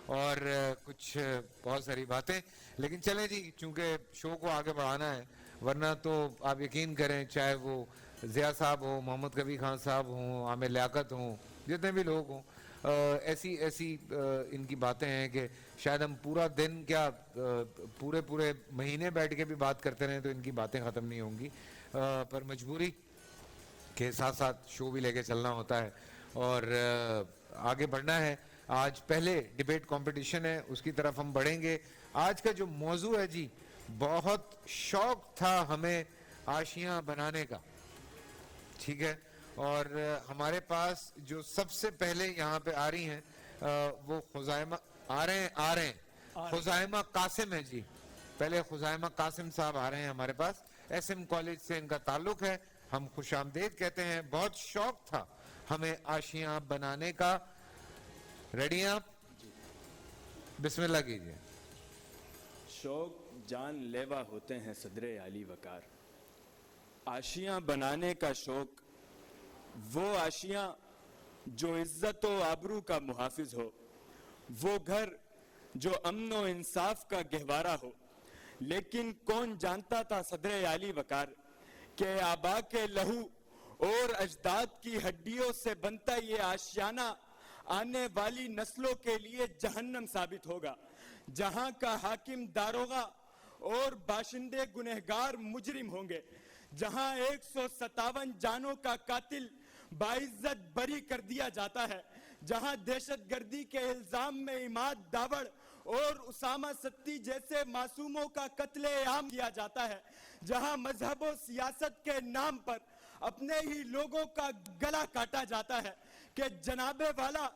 اور کچھ بہت ساری باتیں. لیکن چلیں جی, چونکہ شو کو آگے بڑھانا ہے, ورنہ تو آپ یقین کریں چاہے وہ ضیاء صاحب ہوں, محمد کبیر خان صاحب ہوں, عامر لیاقت ہوں, جتنے بھی لوگ ہوں, ایسی ان کی باتیں ہیں کہ شاید ہم پورا دن کیا پورے مہینے بیٹھ کے بھی بات کرتے رہیں تو ان کی باتیں ختم نہیں ہوں گی. پر مجبوری کے ساتھ ساتھ شو بھی لے کے چلنا ہوتا ہے اور آگے بڑھنا ہے. آج پہلے ڈیبیٹ کمپٹیشن ہے, اس کی طرف ہم بڑھیں گے. آج کا جو موضوع ہے جی, بہت شوق تھا ہمیں آشیاں بنانے کا, ٹھیک ہے, اور ہمارے پاس جو سب سے پہلے یہاں پہ آ رہی ہیں وہ خزائمہ آ رہے ہیں خزائمہ قاسم ہے جی. پہلے خزائمہ قاسم صاحب آ رہے ہیں ہمارے پاس, ایس ایم کالج سے ان کا تعلق ہے. ہم خوش آمدید کہتے ہیں. بہت شوق تھا ہمیں آشیاں بنانے کا. ریڈی ہیں آپ؟ بسم اللہ کیجیے. شوق جان لیوا ہوتے ہیں صدر عالی وقار. آشیاں بنانے کا شوق, وہ آشیاں جو عزت و آبرو کا محافظ ہو, وہ گھر جو امن و انصاف کا گہوارہ ہو. لیکن کون جانتا تھا صدر عالی وقار کہ آبا کے لہو اور اجداد کی ہڈیوں سے بنتا یہ آشیانہ آنے والی نسلوں کے لیے جہنم ثابت ہوگا, جہاں کا حاکم داروغہ اور باشندے گنہگار مجرم ہوں گے, جہاں 157 جانوں کا قاتل باعزت بری کر دیا جاتا ہے, جہاں دہشت گردی کے الزام میں عماد داوڑ اور اسامہ ستی جیسے معصوموں کا قتل عام کیا جاتا ہے, جہاں مذہب و سیاست کے نام پر اپنے ہی لوگوں کا گلا کاٹا جاتا ہے, کہ جناب والا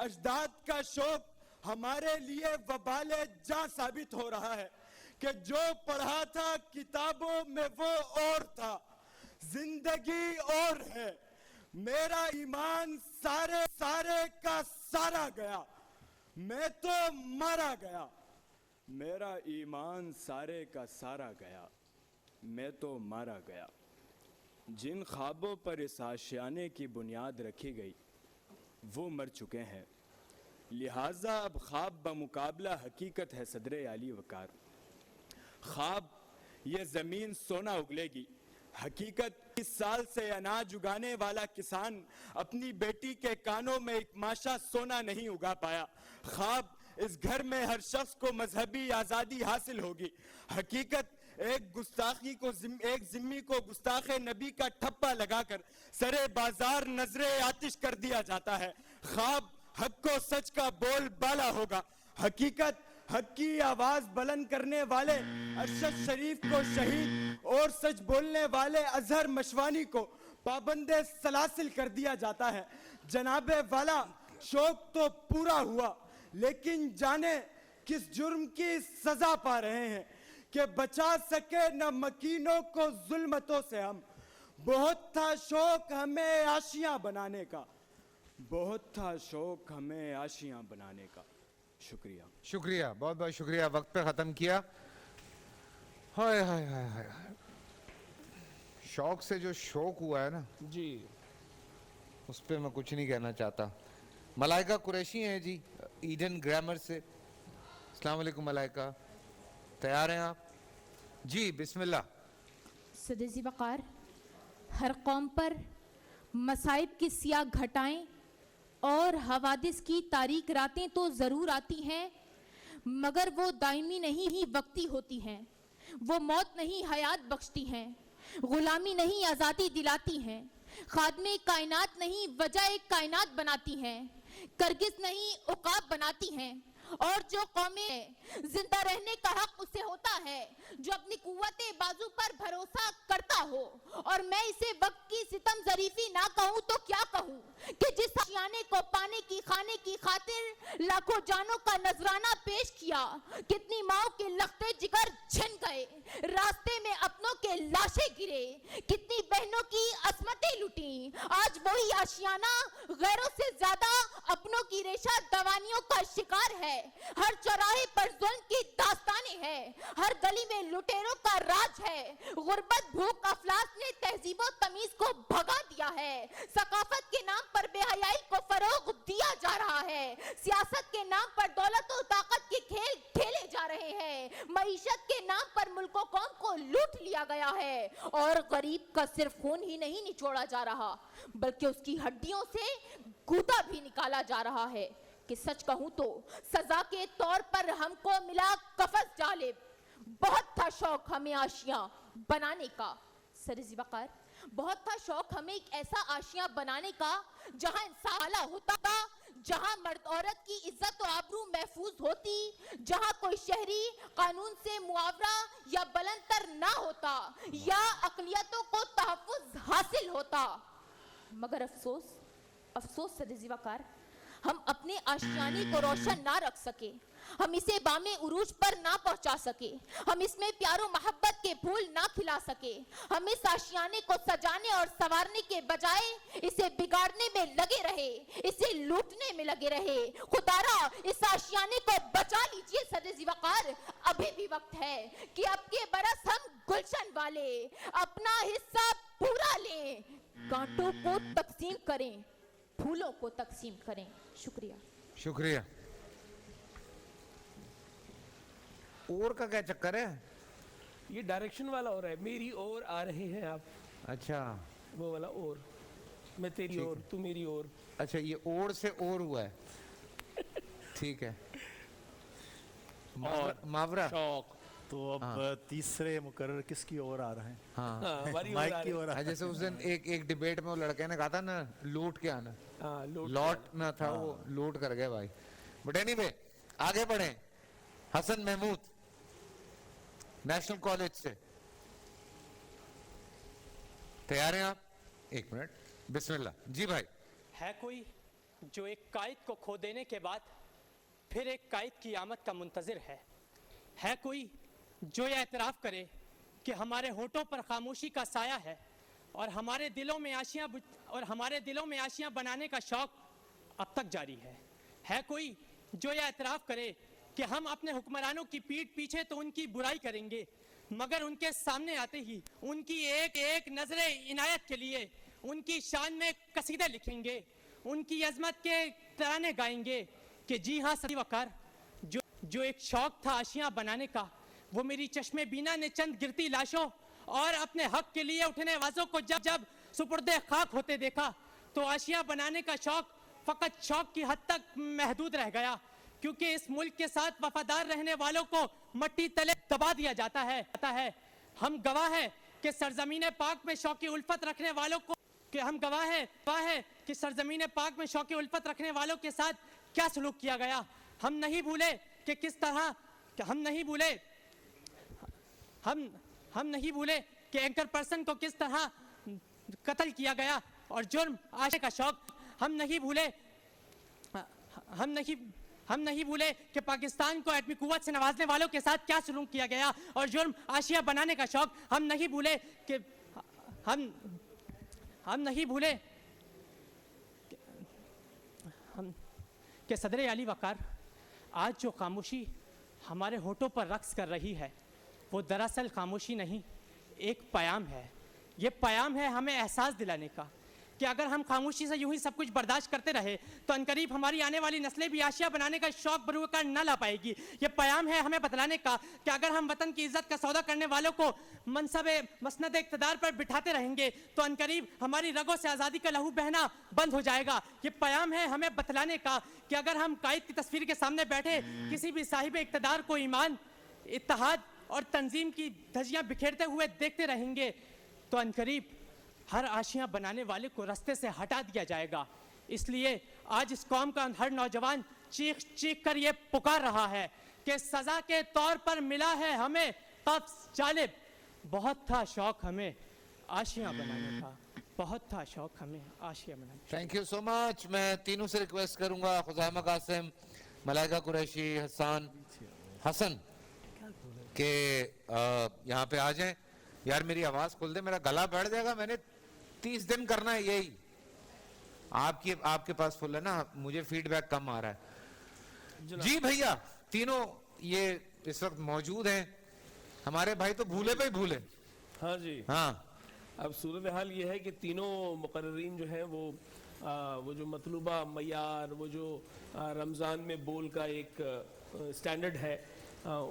اجداد کا شوق ہمارے لیے وبال جاں ثابت ہو رہا ہے, کہ جو پڑھا تھا کتابوں میں وہ اور تھا, زندگی اور ہے. میرا ایمان سارے کا سارا گیا, میں تو مارا گیا. میرا ایمان سارے کا سارا گیا, میں تو مارا گیا. جن خوابوں پر اس آشیانے کی بنیاد رکھی گئی وہ مر چکے ہیں, لہٰذا اب خواب بمقابلہ حقیقت ہے صدر عالی وقار. خواب یہ زمین سونا اگلے گی, حقیقت 20 سال سے اناج اگانے والا کسان اپنی بیٹی کے کانوں میں ایک ماشا سونا نہیں اگا پایا. خواب اس گھر میں ہر شخص کو مذہبی آزادی حاصل ہوگی, حقیقت ایک ذمی کو گستاخ نبی کا ٹھپا لگا کر سرے بازار نظر آتش کر دیا جاتا ہے. خواب حق و سچ کا بول بالا ہوگا, حقیقت حق کی آواز بلند کرنے والے ارشد شریف کو شہید اور سچ بولنے والے اظہر مشوانی کو پابند سلاسل کر دیا جاتا ہے. جناب والا شوق تو پورا ہوا, لیکن جانے کس جرم کی سزا پا رہے ہیں, کہ بچا سکے نہ مکینوں کو ظلمتوں سے ہم. بہت تھا شوق ہمیں آشیاں بنانے کا, بہت تھا شوق ہمیں آشیاں بنانے کا. شکریہ. شکریہ, بہت بہت شکریہ. وقت پہ ختم کیا. ہائے ہائے ہائے ہائے, شوق سے جو شوق ہوا ہے نا جی, اس پہ میں کچھ نہیں کہنا چاہتا. ملائکہ قریشی ہیں جی, ایڈن گرامر سے. السلام علیکم ملائکہ, تیار ہیں آپ؟ جی بسم اللہ. صدر ذی وقار, ہر قوم پر مصائب کی سیاہ گھٹائیں اور حوادث کی تاریک راتیں تو ضرور آتی ہیں, مگر وہ دائمی نہیں ہی وقتی ہوتی ہیں. وہ موت نہیں حیات بخشتی ہیں, غلامی نہیں آزادی دلاتی ہیں, خادمے کائنات نہیں وجہ کائنات بناتی ہیں, کرگس نہیں عقاب بناتی ہیں. اور جو قومیں زندہ رہنے کا حق اسے ہوتا ہے جو اپنی قوت بازو پر بھروسہ کرتا ہو. اور میں اسے وقت کی ستم ظریفی نہ کہوں تو کیا کہوں, کہ جس آشیانے کو پانے کی خانے کی خاطر لاکھوں جانوں کا نذرانہ پیش کیا, کتنی ماں کے لختے جگر چھن گئے, راستے میں اپنوں کے لاشیں گرے, کتنی بہنوں کی عصمتیں لٹیں. آج وہی آشیانہ غیروں سے زیادہ اپنوں کی ریشہ دوانیوں کا شکار ہے. ہر چوراہے پر ظلم کی داستانیں ہیں, हर गली में लुटेरों का राज है। गुर्बत, भूख, अफलास ने तहजीब और तमीज को भगा दिया है। सकाफत के नाम पर बेहयाई को फरोग दिया जा रहा है। सियासत के नाम पर दौलत और ताकत के खेल खेले जा रहे हैं। मईशत के नाम पर मुल्को कौम को लूट लिया गया है और गरीब का सिर्फ खून ही नहीं निचोड़ा जा रहा बल्कि उसकी हड्डियों से गूदा भी निकाला जा रहा है। कि सच कहूं तो सजा के तौर पर हमको मिला कफस जालिब। बहुत था शौक हमें आशियां बनाने का। सरज़ी वक़ार, बहुत था शौक हमें एक ऐसा आशियां बनाने का जहां इंसान आला होता था, जहां मर्द औरत की इज्जत और आबरू महफूज होती, जहां कोई शहरी कानून से मुआवरा या बुलंदतर ना होता या अक़लियतों को तहफ़्फ़ुज़ हासिल होता। मगर अफसोस अफसोस सरज़ी वक़ार, हम अपने आशियाने को रोशन ना रख सके, हम इसे बामे उरूज पर ना पहुंचा सके, हम इसमें प्यारो मोहब्बत के फूल ना खिला सके। हम इस आशियाने को सजाने और संवारने के बजाय इसे बिगाड़ने में लगे रहे, इसे लूटने में लगे रहे। खुदारा इस आशियाने को बचा लीजिए सरज़ी वक़ार, अभी भी वक्त है कि अब के बरस हम गुलशन वाले अपना हिस्सा पूरा लें, कांटों को तकसीम करें, फूलों को तकसीम करें। शुक्रिया। शुक्रिया। और का क्या चक्कर है? ये डायरेक्शन वाला हो रहा है, मेरी ओर आ रहे हैं आप, अच्छा वो वाला और, मैं तेरी ठीक ओर, तू मेरी ओर। अच्छा, ये और से और हुआ है। ठीक है। मावरा। शौक। तो अब तीसरे मुकर्रर किसकी ओर आ रहे हैं? हाँ, हाँ, हमारी ओर माइक आ की रहे ओर आ हाँ, जैसे उस दिन एक डिबेट में वो लड़के ने कहा था ना, लूट के आना, हाँ, लौट ना था, वो लूट कर गए भाई। बट एनीवे, आगे बढ़े। हसन महमूद, नेशनल कॉलेज से, तैयार हैं आप? एक मिनट, बिस्मिल्लाह जी भाई। है कोई जो एक कायद को खो देने के बाद फिर एक कायद की आमद का मुंतज़िर है कोई जो ये एतराफ़ करे कि हमारे होठों पर खामोशी का साया है और हमारे दिलों में आशियां बनाने का शौक अब तक जारी है कोई जो ये एतराफ़ करे कि हम अपने हुक्मरानों की पीठ पीछे तो उनकी बुराई करेंगे मगर उनके सामने आते ही उनकी एक एक नजरे इनायत के लिए उनकी शान में कसीदे लिखेंगे, उनकी अजमत के तराने गाएंगे कि जी हाँ सरज़ी वक़ार, जो एक शौक था आशियां बनाने का, वो मेरी चश्मे बीना ने चंद गिरती लाशों और अपने हक के लिए उठने आवाज़ों को जब जब सुपुर्दे खाक होते देखा तो आशियां बनाने का शौक फकत शौक की हद तक महदूद रह गया, क्योंकि इस मुल्क के साथ वफादार रहने वालों को मट्टी तले दबा दिया जाता है। हम गवाह है कि सरजमीन पाक में शौकी उल्फत रखने वालों को गवाह है कि सरजमीन पाक में शौकी उल्फत रखने वालों के साथ क्या सलूक किया गया। हम नहीं भूले कि किस तरह हम नहीं भूले कि एंकर पर्सन को किस तरह कत्ल किया गया और जुर्म आशे का शौक हम नहीं भूले कि पाकिस्तान को एटमी कुव्वत से नवाजने वालों के साथ क्या सलूक किया गया और जुर्म आशिया बनाने का शौक हम नहीं भूले कि सदर आली वक़ार, आज जो खामोशी हमारे होठों पर रक्स कर रही है वो दरअसल खामोशी नहीं, एक पैगाम है। ये पैगाम है हमें एहसास दिलाने का कि अगर हम खामोशी से यूं ही सब कुछ बर्दाश्त करते रहे तो अनकरीब हमारी आने वाली नस्लें भी आशिया बनाने का शौक बरूकार न ला पाएगी। ये पैगाम है हमें बतलाने का कि अगर हम वतन की इज्जत का सौदा करने वालों को मनसबे मसनद इक़्तिदार पर बिठाते रहेंगे तो अनकरीब हमारी रगों से आज़ादी का लहू बहना बंद हो जाएगा। ये पैगाम है हमें बतलाने का कि अगर हम कायद की तस्वीर के सामने बैठे किसी भी साहिब इक़्तिदार को ईमान, इत्तेहाद और तंजीम की धज्जियां बिखेरते हुए देखते रहेंगे तो अनकरीब हर आशियां बनाने वाले को रास्ते से हटा दिया जाएगा। इसलिए आज इस कौम का हर नौजवान चीख चीख कर ये पुकार रहा है कि सजा के तौर पर मिला है हमें कब्ज़ जालिब। बहुत था शौक हमें आशियां बनाने का, बहुत था शौक हमें आशियां बनाने का। Thank you so much. मैं तीनों से रिक्वेस्ट करूंगा, खुज़ैमा कासिम, मलाइका कुरैशी, हसन के यहाँ पे आ जाएं। यार मेरी आवाज खोल दे, मेरा गला बैठ जाएगा। मैंने 30 दिन करना है यही। आपके पास फुल है ना, मुझे फीडबैक कम आ रहा है। जी भैया, तीनों ये इस वक्त मौजूद हैं हमारे भाई तो भूले पे ही भूले. हाँ जी. हाँ अब सूरत हाल ये है कि तीनों मुकर्रीन जो हैं वो जो मतलूबा मयार, वो जो रमज़ान में बोल का एक स्टैंडर्ड है,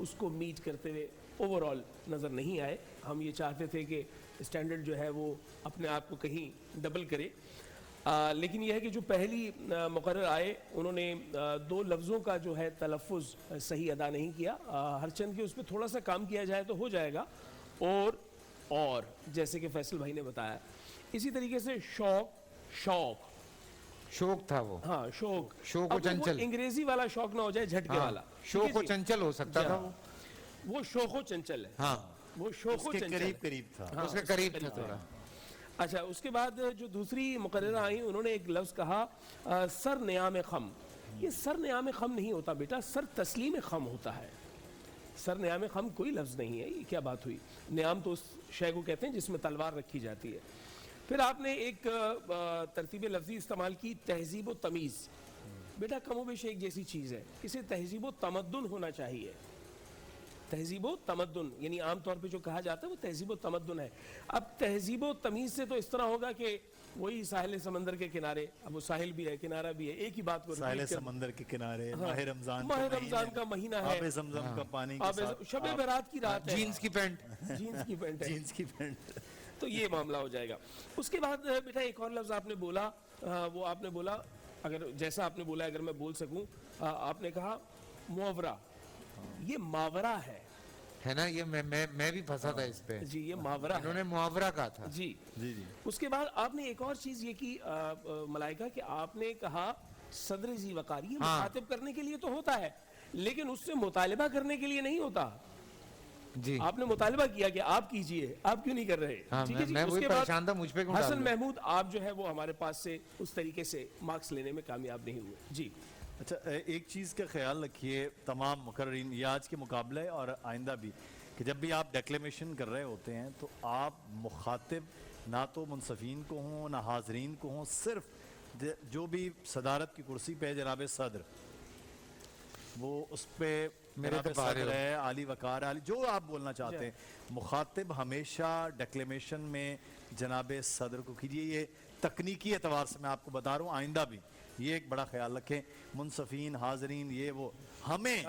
उसको मीट करते हुए ओवरऑल नज़र नहीं आए. हम ये चाहते थे कि स्टैंडर्ड जो है वो अपने आप को कहीं डबल करे. लेकिन यह है कि जो पहली मुकर्रर आए उन्होंने दो लफ्ज़ों का जो है तलफ़ुज़ सही अदा नहीं किया. हरचंद के उस पर थोड़ा सा काम किया जाए तो हो जाएगा. और जैसे कि फैसल भाई ने बताया, इसी तरीके से शौक शौक था वो. हाँ शौक शौक अब को चंचल. अंग्रेजी वाला शौक ना हो जाए झटके वाला. शौक को चंचल हो सकता था वो. वो शौको चंचल है. हाँ वो शौको उसके चंचल करीब है. करीब था. हाँ, उसके करीब था थोड़ा. अच्छा, उसके बाद जो दूसरी मुकर्ररा आई उन्होंने एक लफ्ज़ कहा सर नियाम खम. ये सर नियाम खम नहीं होता बेटा, सर तस्लीम खम होता है. सर नियाम खम कोई लफ्ज़ नहीं है. ये क्या बात हुई? नियाम तो उस शय को कहते हैं जिसमें तलवार रखी जाती है. फिर आपने एक तरतीब लफ्ज़ी इस्तेमाल की, तहज़ीब व तमीज़. बेटा कमोबेश एक जैसी चीज़ है. इसे तहज़ीब व तमद्दुन होना चाहिए. तहज़ीब व तमद्दुन यानी आम तौर पे जो कहा जाता है वो तहज़ीब व तमद्दुन है. अब तहज़ीब व तमीज़ से तो इस तरह होगा कि वही साहिल समंदर के किनारे, अब वो साहिल भी है किनारा भी है, एक ही बात को साहिल समंदर के किनारे, हाँ, माह रमजान का महीना है, आब ज़मज़म का पानी के साथ शब बरात की रात है, जीन्स की पैंट. जीन्स की पैंट है, जीन्स की पैंट. तो ये मामला हो जाएगा. उसके बाद बेटा एक और लफ्ज़ आपने बोला, वो आपने बोला, अगर जैसा आपने बोला अगर मैं बोल सकूं, आपने कहा मुआवरा. ये मावरा है ना. ये मैं भी फंसा था इस पे. जी, ये मावरा है. इन्होंने मुआवरा कहा था. जी. जी जी. उसके बाद आपने एक और चीज ये की मलाइका, कि आपने कहा सदर जी वकार. ये मुखातिब करने के लिए तो होता है, लेकिन उससे मुतालिबा करने के लिए नहीं होता. जी. आपने मुतालिबा किया कि आप कीजिए, आप क्यों नहीं कर रहे? हाँ, ठीक है जी. मैं वही उसके बाद परेशान था, मुझ पे क्यों डाल हसन रहे? महमूद आप जो है वो हमारे पास से उस तरीके से मार्क्स लेने में कामयाब नहीं हुए. जी. अच्छा, एक चीज़ का ख्याल रखिए तमाम मुकर्रीन, ये आज के मुकाबले और आइंदा भी, कि जब भी आप डेक्लेमेशन कर रहे होते हैं तो आप मुखातिब ना तो मुनसफीन को हों ना हाजरीन को हों, सिर्फ जो भी सदारत की कुर्सी पे जनाब सदर, वो उस पे मेरे तो सदर है, आली वकार आली, जो आप बोलना चाहते हैं, मुखातिब हमेशा डेक्लेमेशन में जनाब सदर को कीजिए. ये तकनीकी एतबार से मैं आपको बता रहा हूँ, आइंदा भी ये एक बड़ा ख्याल रखें. मुनसफीन हाजरीन ये वो हमें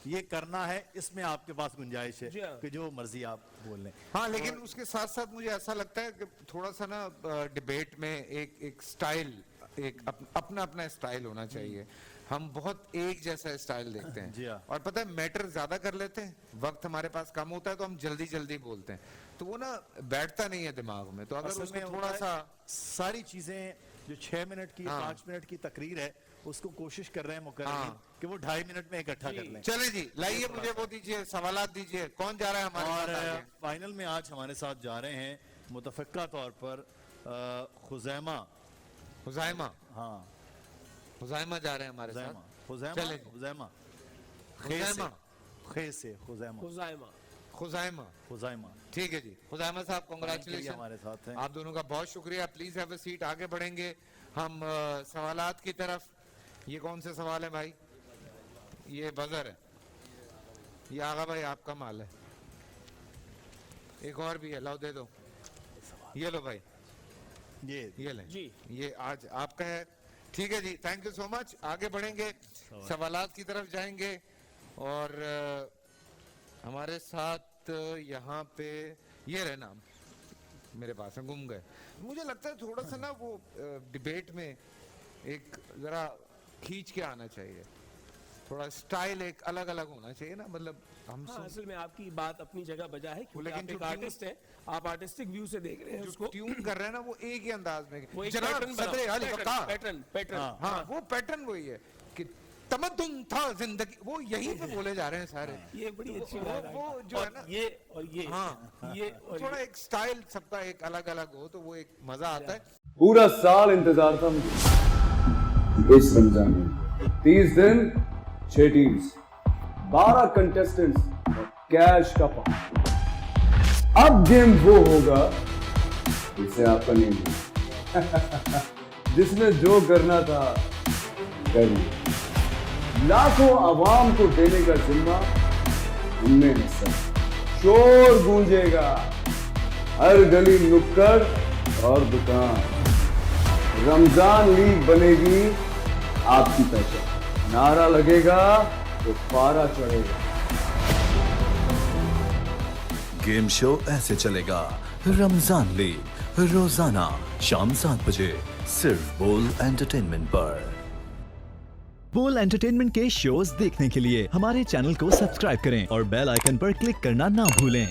ये करना है, इसमें आपके पास गुंजाइश है कि जो मर्जी आप बोल लें. हाँ, लेकिन उसके साथ साथ मुझे ऐसा लगता है कि थोड़ा सा ना डिबेट में एक स्टाइल, एक अपना अपना स्टाइल होना चाहिए. हम बहुत एक जैसा स्टाइल देखते हैं. जी हाँ. और पता है मैटर ज्यादा कर लेते हैं, वक्त हमारे पास कम होता है तो हम जल्दी जल्दी बोलते हैं, तो वो ना बैठता नहीं है दिमाग में. तो अगर असल उसमें में थोड़ा सा सारी चीजें जो 6 मिनट की 5 मिनट की तकरीर है, उसको कोशिश कर रहे हैं मुकर्रीन कि वो 2.5 मिनट में इकट्ठा कर लें. चले जी, लाइए मुझे वो दीजिए, सवालात दीजिए. कौन जा रहा है हमारे साथ और आगे? फाइनल में आज हमारे साथ जा रहे हैं मुतफ़क्का तौर पर खुज़ैमा. हुज़ैमा. हाँ, हुज़ैमा जा रहे हैं हमारे साथ. चले जी. खुज़ैमा खुज़ैमा. खे से खुज़ैमा. खुज़ैमा. खुज़ैमा. ठीक है जी. खुज़ैमा साहब, कांग्रेचुलेशन. हमारे साथ हैं. आप दोनों का बहुत शुक्रिया. Please have a seat. आगे बढ़ेंगे हम सवालात की तरफ. ये कौन से सवाल है भाई? ये बजर है. ये आगा भाई आपका माल है. एक और भी है, लाओ दे दो. ये लो भाई, ये लें जी. ये आज आपका है. ठीक है जी, थैंक यू सो मच. आगे बढ़ेंगे, सवालात की तरफ जाएंगे. और हमारे साथ यहाँ पे ये रहे नाम मेरे पास है, गुम गए. मुझे लगता है थोड़ा सा ना वो डिबेट में एक जरा खींच के आना चाहिए, थोड़ा स्टाइल एक अलग अलग होना चाहिए ना. मतलब हम हाँ, असल में आपकी बात अपनी जगह बजा है, क्योंकि लेकिन आप एक जो आर्टिस्ट हैं, आप आर्टिस्टिक व्यू से देख रहे हैं उसको. ट्यून कर रहे हैं ना वो एक ही अंदाज में. वो एक जनाब पैटर्न सदर अली वक़ार. पैटर्न. हाँ, वो पैटर्न वही है कि तमद्दुन था जिंदगी, वो यहीं पे बोले जा रहे हैं सारे. ये बड़ी अच्छी वो, बात है. वो जो है ना, ये और ये, हाँ, ये और थोड़ा ये. एक स्टाइल सबका एक अलग अलग हो तो वो एक मजा आता है. पूरा साल इंतजार था मुझे. इस रमजान में 30 दिन 6 टीम्स, 12 कंटेस्टेंट्स, कैश का पार्ट. अब गेम वो होगा जिसे आपका नहीं है. जिसने जो करना था कर लिया. लाखों आवाम को देने का जिम्मा हमने है सर. शोर गूंजेगा, हर गली नुक्कड़ और दुकान। रमजान लीग बनेगी आपकी पहचान, नारा लगेगा तो पारा चढ़ेगा। गेम शो ऐसे चलेगा, रमजान लीग रोजाना शाम 7 बजे सिर्फ बोल एंटरटेनमेंट पर। बोल एंटरटेनमेंट के शोज देखने के लिए हमारे चैनल को सब्सक्राइब करें और बेल आइकन पर क्लिक करना ना भूलें।